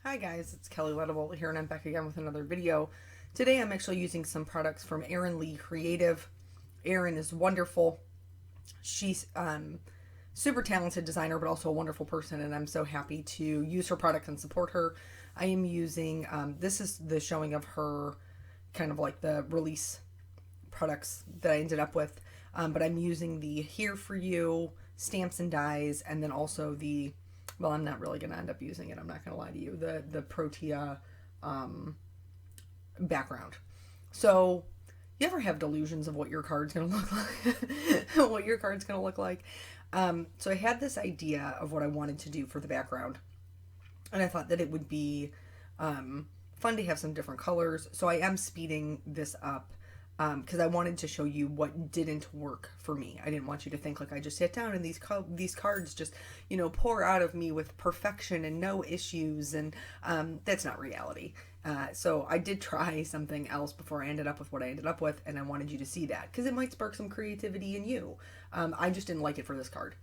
Hi guys, it's Kelly Letable here and I'm back again with another video. Today I'm actually using some products from Erin Lee Creative. Erin is wonderful. She's super talented designer but also a wonderful person, and I'm so happy to use her products and support her. I am using, this is the showing of her kind of like the release products that I ended up with, but I'm using the Here For You stamps and dies, and then also the, well, I'm not really going to end up using it, I'm not going to lie to you, the Protea background. So you ever have delusions of what your card's going to look like? What your card's going to look like? So I had this idea of what I wanted to do for the background, and I thought that it would be fun to have some different colors. So I am speeding this up because I wanted to show you what didn't work for me. I didn't want you to think like I just sat down and these cards just, pour out of me with perfection and no issues, and that's not reality. So I did try something else before I ended up with what I ended up with, and I wanted you to see that because it might spark some creativity in you. I just didn't like it for this card.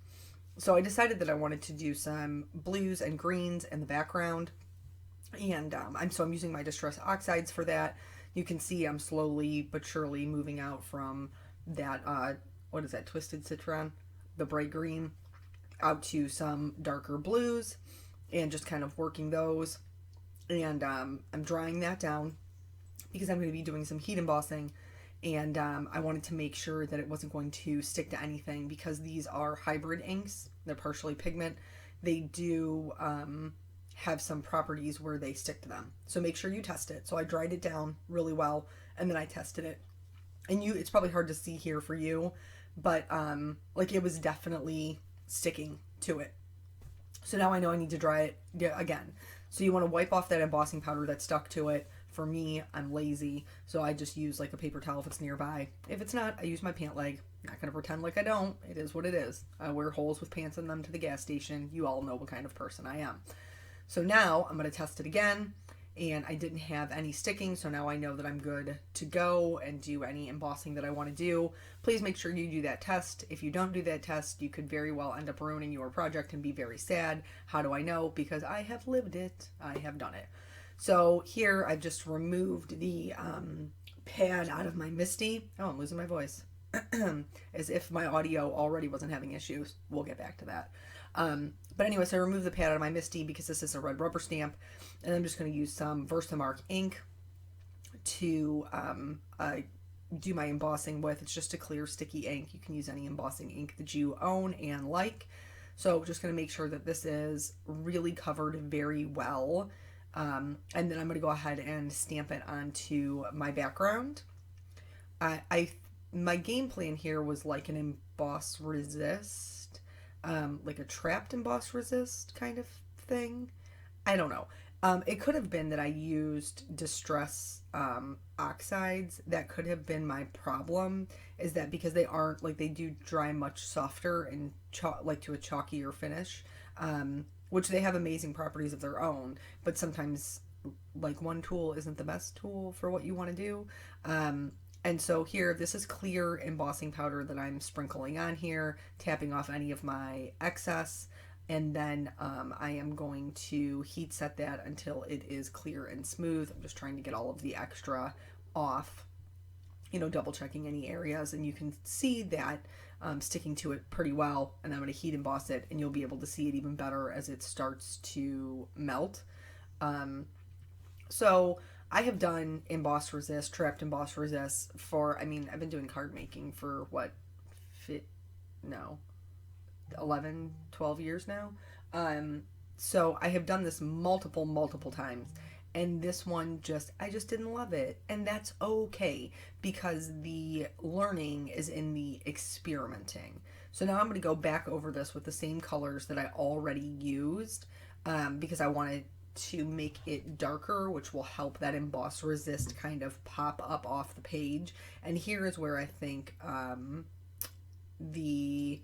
So I decided that I wanted to do some blues and greens in the background, and I'm using my Distress Oxides for that. You can see I'm slowly but surely moving out from that, what is that, Twisted Citron, the bright green, out to some darker blues, and just kind of working those. And I'm drying that down because I'm going to be doing some heat embossing, and I wanted to make sure that it wasn't going to stick to anything because these are hybrid inks. They're partially pigment. They do have some properties where they stick to them. So make sure you test it. So I dried it down really well, and then I tested it. And it's probably hard to see here for you, but like it was definitely sticking to it. So now I know I need to dry it again. So you want to wipe off that embossing powder that stuck to it. For me, I'm lazy, so I just use like a paper towel if it's nearby. If it's not, I use my pant leg. I'm not going to pretend like I don't. It is what it is. I wear holes with pants in them to the gas station. You all know what kind of person I am. So now I'm going to test it again, and I didn't have any sticking, so now I know that I'm good to go and do any embossing that I want to do. Please make sure you do that test. If you don't do that test, you could very well end up ruining your project and be very sad. How do I know? Because I have lived it. I have done it. So here I've just removed the pad out of my Misty. Oh, I'm losing my voice. As if my audio already wasn't having issues. We'll get back to that. But anyway, so I removed the pad out of my Misty because this is a red rubber stamp. And I'm just going to use some Versamark ink to do my embossing with. It's just a clear sticky ink. You can use any embossing ink that you own and like. So just going to make sure that this is really covered very well. And then I'm going to go ahead and stamp it onto my background. My game plan here was like an emboss resist, like a trapped emboss resist kind of thing. I don't know. It could have been that I used Distress Oxides. That could have been my problem, is that because they aren't, like, they do dry much softer and like to a chalkier finish, which they have amazing properties of their own, but sometimes like one tool isn't the best tool for what you want to do. And so here, this is clear embossing powder that I'm sprinkling on here, tapping off any of my excess, and then I am going to heat set that until it is clear and smooth. I'm just trying to get all of the extra off, double checking any areas, and you can see that sticking to it pretty well. And I'm going to heat emboss it, and you'll be able to see it even better as it starts to melt. So I have done emboss resist, trapped emboss resist for, I've been doing card making for 11, 12 years now. So I have done this multiple times. And this one I just didn't love it. And that's okay, because the learning is in the experimenting. So now I'm going to go back over this with the same colors that I already used, because I wanted to make it darker, which will help that emboss resist kind of pop up off the page. And here is where I think the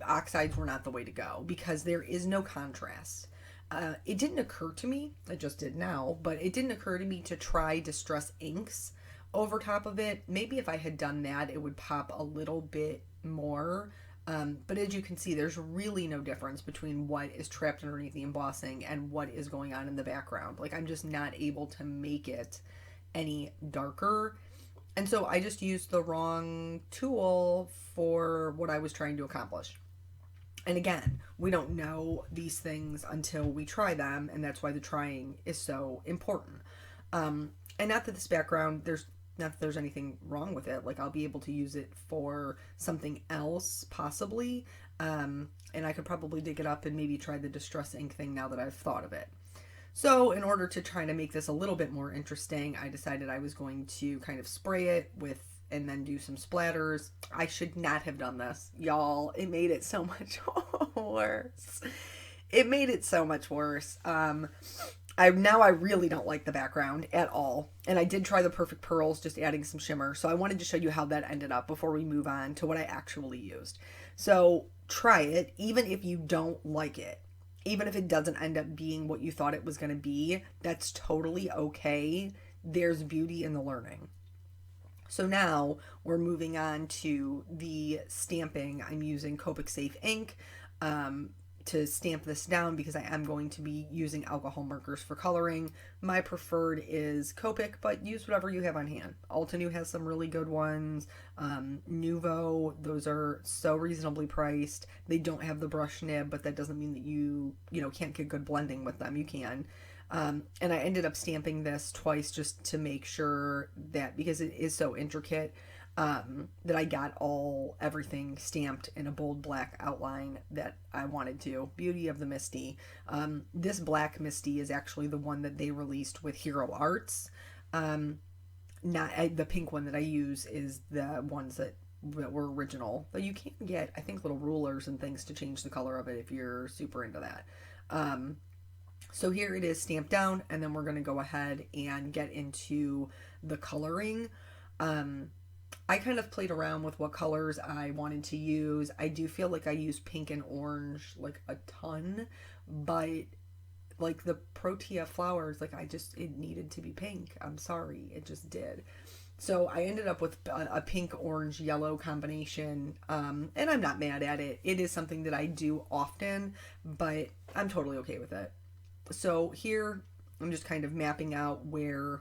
oxides were not the way to go, because there is no contrast. It didn't occur to me, it just did now, but it didn't occur to me to try Distress inks over top of it. Maybe if I had done that, it would pop a little bit more. But as you can see, there's really no difference between what is trapped underneath the embossing and what is going on in the background. Like, I'm just not able to make it any darker. And so I just used the wrong tool for what I was trying to accomplish. And again, we don't know these things until we try them, and that's why the trying is so important. And not that this background, there's not that there's anything wrong with it. Like, I'll be able to use it for something else, possibly. And I could probably dig it up and maybe try the distress ink thing now that I've thought of it. So in order to try to make this a little bit more interesting, I decided I was going to kind of spray it with and then do some splatters. I should not have done this, y'all. It made it so much worse. It made it so much worse. I really don't like the background at all. And I did try the Perfect Pearls, just adding some shimmer. So I wanted to show you how that ended up before we move on to what I actually used. So try it, even if you don't like it. Even if it doesn't end up being what you thought it was going to be, that's totally okay. There's beauty in the learning. So now we're moving on to the stamping. I'm using Copic Safe ink to stamp this down because I am going to be using alcohol markers for coloring. My preferred is Copic, but use whatever you have on hand. Altenew has some really good ones. Nuvo, those are so reasonably priced. They don't have the brush nib, but that doesn't mean that you can't get good blending with them. You can. And I ended up stamping this twice just to make sure that, because it is so intricate, that I got everything stamped in a bold black outline that I wanted to. Beauty of the Misty. This black Misty is actually the one that they released with Hero Arts. Not the pink one that I use is the ones that were original. But you can get, I think, little rulers and things to change the color of it if you're super into that. So here it is stamped down, and then we're going to go ahead and get into the coloring. I kind of played around with what colors I wanted to use. I do feel like I used pink and orange like a ton, but like the Protea flowers, like it needed to be pink. I'm sorry, it just did. So I ended up with a pink, orange, yellow combination, and I'm not mad at it. It is something that I do often, but I'm totally okay with it. So here I'm just kind of mapping out where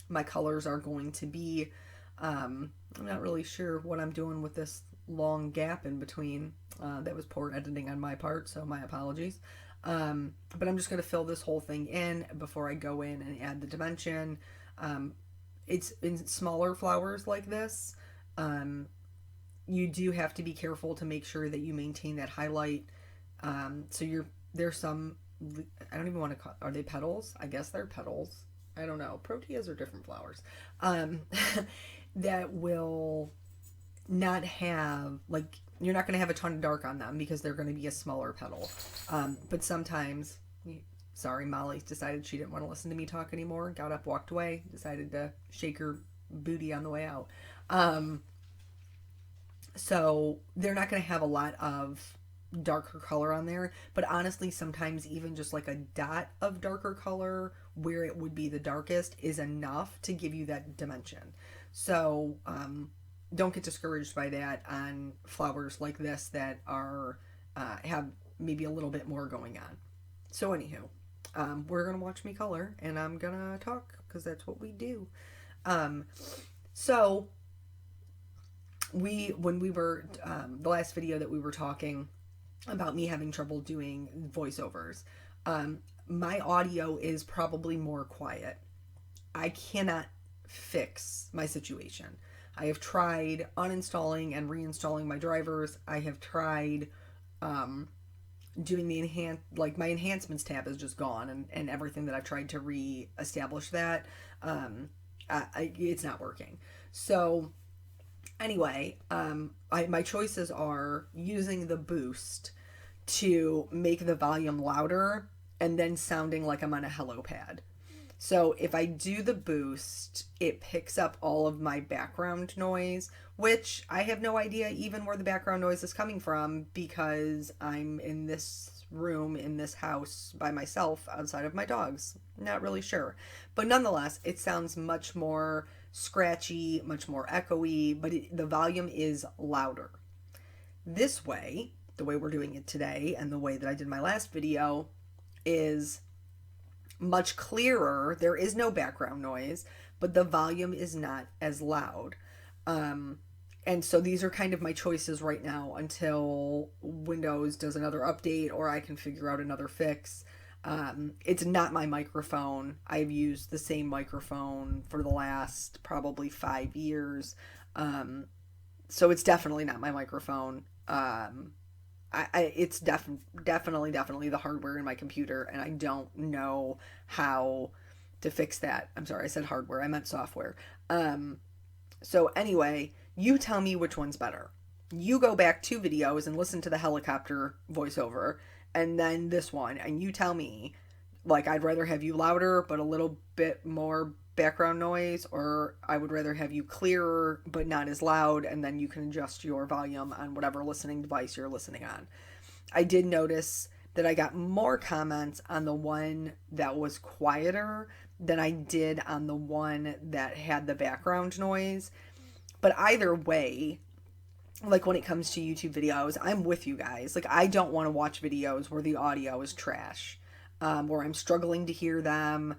my colors are going to be. I'm not really sure what I'm doing with this long gap in between. That was poor editing on my part, so my apologies. But I'm just going to fill this whole thing in before I go in and add the dimension. It's in smaller flowers like this. You do have to be careful to make sure that you maintain that highlight. There's some, I don't even want to call, are they petals? I guess they're petals. I don't know. Proteas are different flowers. That will not have, like, you're not going to have a ton of dark on them because they're going to be a smaller petal. But sometimes, sorry, Molly decided she didn't want to listen to me talk anymore, got up, walked away, decided to shake her booty on the way out. So they're not going to have a lot of darker color on there, but honestly, sometimes even just like a dot of darker color where it would be the darkest is enough to give you that dimension. So don't get discouraged by that on flowers like this that are have maybe a little bit more going on. So anywho, we're gonna watch me color and I'm gonna talk because that's what we do. So when we were the last video that we were talking about me having trouble doing voiceovers, my audio is probably more quiet. I cannot fix my situation. I have tried uninstalling and reinstalling my drivers. I have tried doing the my enhancements tab is just gone, and everything that I've tried to re-establish that, it's not working. So anyway, my choices are using the boost to make the volume louder and then sounding like I'm on a hello pad. So if I do the boost, it picks up all of my background noise, which I have no idea even where the background noise is coming from because I'm in this room, in this house by myself outside of my dogs. Not really sure. But nonetheless, it sounds much more scratchy, much more echoey, but the volume is louder. This way, the way we're doing it today and the way that I did my last video is much clearer. There is no background noise, but the volume is not as loud. And so these are kind of my choices right now until Windows does another update or I can figure out another fix. It's not my microphone. I've used the same microphone for the last probably 5 years. So it's definitely not my microphone. It's definitely the hardware in my computer, and I don't know how to fix that. I'm sorry, I said hardware. I meant software. So anyway, you tell me which one's better. You go back 2 videos and listen to the helicopter voiceover, and then this one, and you tell me, like, I'd rather have you louder but a little bit more background noise, or I would rather have you clearer but not as loud, and then you can adjust your volume on whatever listening device you're listening on. I did notice that I got more comments on the one that was quieter than I did on the one that had the background noise. But either way, like when it comes to YouTube videos, I'm with you guys. Like, I don't want to watch videos where the audio is trash, where I'm struggling to hear them,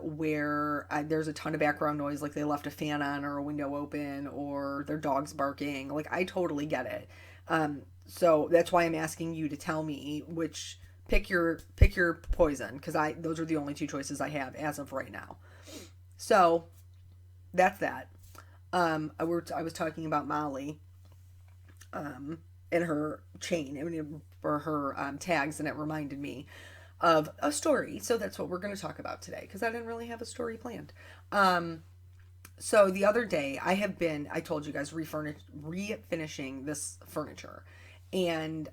where there's a ton of background noise, like they left a fan on or a window open or their dog's barking. Like, I totally get it. So that's why I'm asking you to tell me which, pick your poison, because those are the only 2 choices I have as of right now. So that's that. I was talking about Molly, and her chain, or her tags, and it reminded me of a story. So that's what we're going to talk about today, because I didn't really have a story planned. So the other day I told you guys, refinishing this furniture. And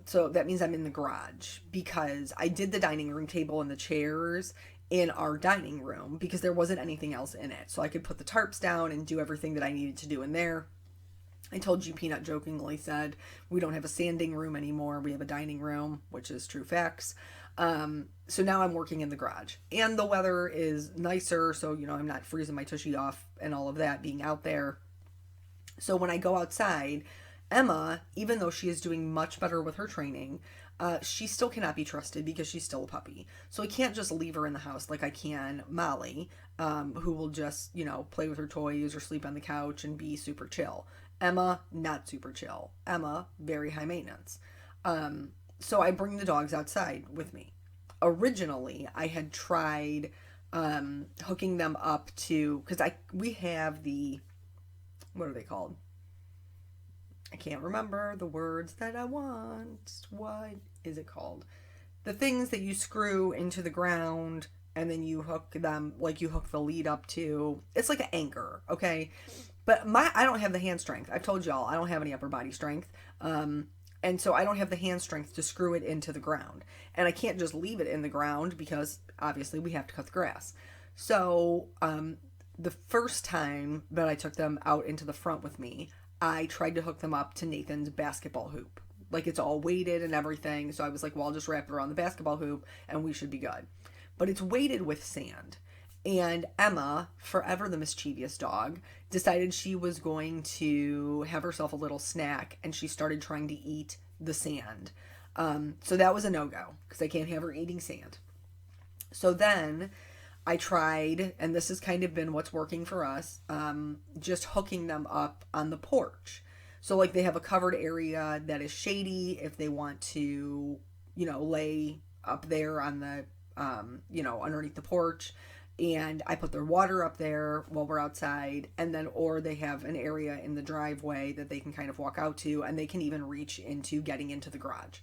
so that means I'm in the garage, because I did the dining room table and the chairs in our dining room because there wasn't anything else in it. So I could put the tarps down and do everything that I needed to do in there. I told you, Peanut jokingly said, we don't have a sanding room anymore. We have a dining room, which is true facts. So now I'm working in the garage, and the weather is nicer. So, I'm not freezing my tushy off and all of that being out there. So when I go outside, Emma, even though she is doing much better with her training, she still cannot be trusted because she's still a puppy. So I can't just leave her in the house like I can Molly, who will just, play with her toys or sleep on the couch and be super chill. Emma, not super chill. Emma, very high maintenance. So I bring the dogs outside with me. Originally, I had tried hooking them up to, because we have what are they called? I can't remember the words that I want. What is it called? The things that you screw into the ground and then you hook them, like you hook the lead up to. It's like an anchor, okay? But I don't have the hand strength. I've told y'all I don't have any upper body strength. And so I don't have the hand strength to screw it into the ground. And I can't just leave it in the ground because obviously we have to cut the grass. So the first time that I took them out into the front with me, I tried to hook them up to Nathan's basketball hoop. Like, it's all weighted and everything. So I was like, well, I'll just wrap it around the basketball hoop and we should be good. But it's weighted with sand. And Emma, forever the mischievous dog, decided she was going to have herself a little snack, and she started trying to eat the sand. So that was a no-go, because I can't have her eating sand. So then I tried, and this has kind of been what's working for us, just hooking them up on the porch. So, like, they have a covered area that is shady if they want to, lay up there on the, underneath the porch. And I put their water up there while we're outside, and then, or they have an area in the driveway that they can kind of walk out to, and they can even reach into getting into the garage.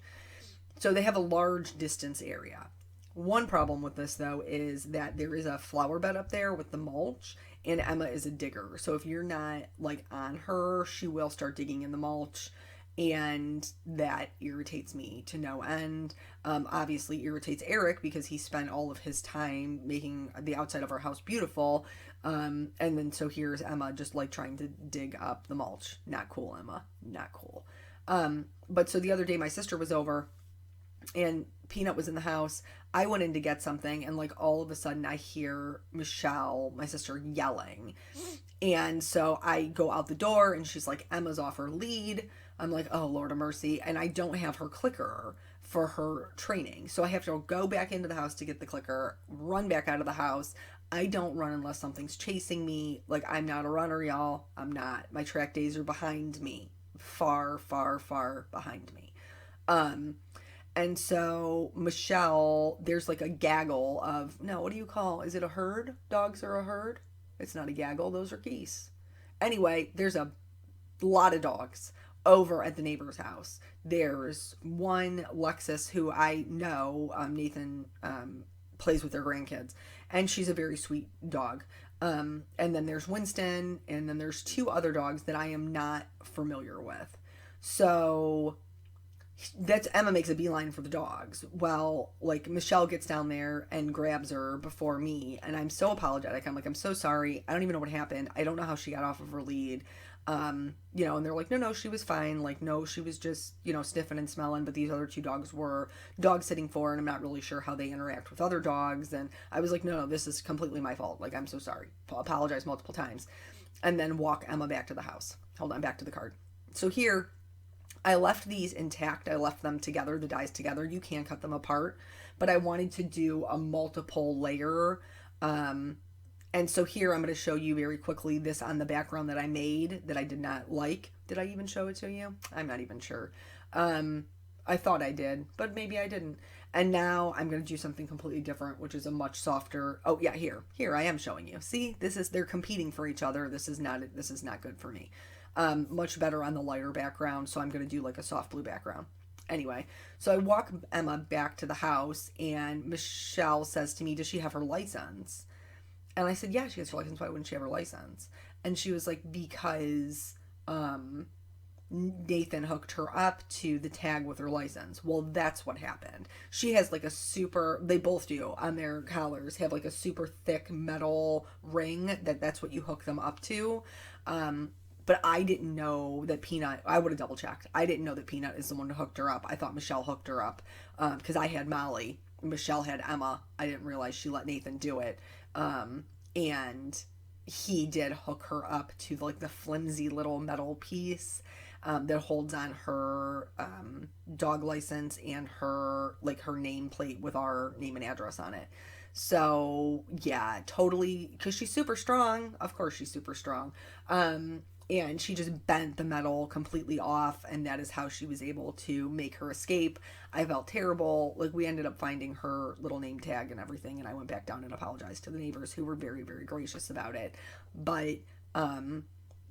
So they have a large distance area. One problem with this, though, is that there is a flower bed up there with the mulch, and Emma is a digger. So if you're not, like, on her, she will start digging in the mulch, and that irritates me to no end. Obviously irritates Eric because he spent all of his time making the outside of our house beautiful. And then so here's Emma just like trying to dig up the mulch. Not cool, Emma. Not cool. But so the other day my sister was over and Peanut was in the house. I went in to get something, and like all of a sudden I hear Michelle, my sister, yelling. And so I go out the door and she's like, Emma's off her lead. I'm like, oh, Lord of mercy. And I don't have her clicker for her training. So I have to go back into the house to get the clicker, run back out of the house. I don't run unless something's chasing me. Like, I'm not a runner, y'all. I'm not. My track days are behind me. Far, far, far behind me. Um, and so Michelle, there's like a gaggle of, no, what do you call? Is it a herd? Dogs are a herd? It's not a gaggle, those are geese. Anyway, there's a lot of dogs over at the neighbor's house. There's one, Lexus, who I know, Nathan plays with their grandkids, and she's a very sweet dog. And then there's Winston, and then there's two other dogs that I am not familiar with. So that's Emma makes a beeline for the dogs. Well, like Michelle gets down there and grabs her before me, and I'm so apologetic. I'm like, I'm so sorry. I don't even know what happened. I don't know how she got off of her lead. And they're like, no, she was fine. Like, no, she was just, sniffing and smelling, but these other two dogs were dog sitting for, and I'm not really sure how they interact with other dogs. And I was like, no, this is completely my fault. Like, I'm so sorry. Apologize multiple times. And then walk Emma back to the house. Hold on, back to the card. So here, I left these intact. I left them together, the dies together. You can cut them apart, but I wanted to do a multiple layer. And so here I'm going to show you very quickly this on the background that I made that I did not like. Did I even show it to you? I'm not even sure. I thought I did, but maybe I didn't. And now I'm going to do something completely different, which is a much softer. Oh yeah, here I am showing you. See, they're competing for each other. This is not good for me. Much better on the lighter background. So I'm going to do like a soft blue background. Anyway, so I walk Emma back to the house, and Michelle says to me, does she have her license? And I said, yeah, she has her license. Why wouldn't she have her license? And she was like, because Nathan hooked her up to the tag with her license. Well, that's what happened. She has like they both do on their collars, have like a super thick metal ring that's what you hook them up to. But I didn't know that Peanut, I would have double checked. I didn't know that Peanut is the one who hooked her up. I thought Michelle hooked her up because I had Molly. Michelle had Emma. I didn't realize she let Nathan do it. And he did hook her up to like the flimsy little metal piece that holds on her dog license and her nameplate with our name and address on it. So yeah, totally, because she's super strong. Of course she's super strong. And she just bent the metal completely off, and that is how she was able to make her escape. I felt terrible. Like, we ended up finding her little name tag and everything, and I went back down and apologized to the neighbors, who were very, very gracious about it. But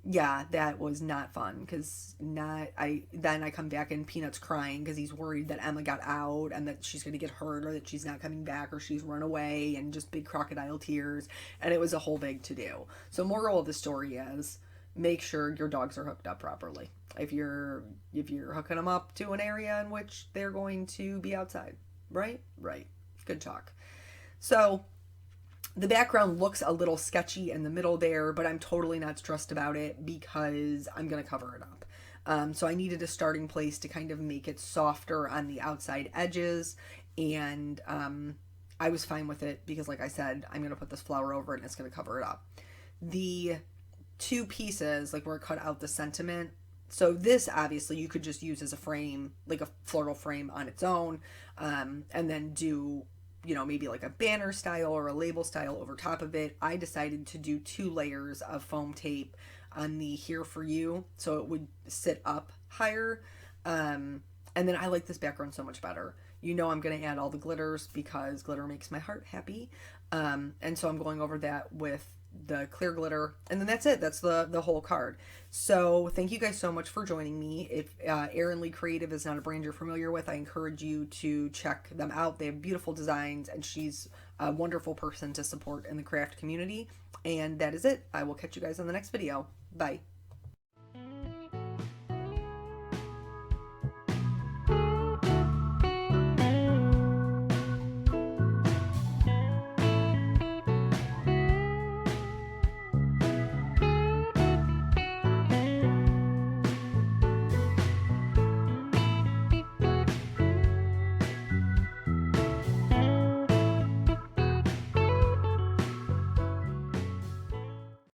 yeah, that was not fun, because then I come back and Peanut's crying because he's worried that Emma got out and that she's going to get hurt, or that she's not coming back, or she's run away, and just big crocodile tears, and it was a whole big to-do. So moral of the story is, make sure your dogs are hooked up properly. If you're hooking them up to an area in which they're going to be outside, right? Right. Good talk. So the background looks a little sketchy in the middle there, but I'm totally not stressed about it because I'm going to cover it up. So I needed a starting place to kind of make it softer on the outside edges, and I was fine with it because, like I said, I'm going to put this flower over it and it's going to cover it up. The two pieces, like where it cut out the sentiment, so this obviously you could just use as a frame, like a floral frame on its own, and then do maybe like a banner style or a label style over top of it. I decided to do 2 layers of foam tape on the Here For You, so it would sit up higher, and then I like this background so much better. I'm going to add all the glitters because glitter makes my heart happy, and so I'm going over that with the clear glitter, and then that's it. That's the whole card. So thank you guys so much for joining me. If Erin Lee Creative is not a brand you're familiar with, I encourage you to check them out. They have beautiful designs, and she's a wonderful person to support in the craft community. And that is it. I will catch you guys on the next video. Bye.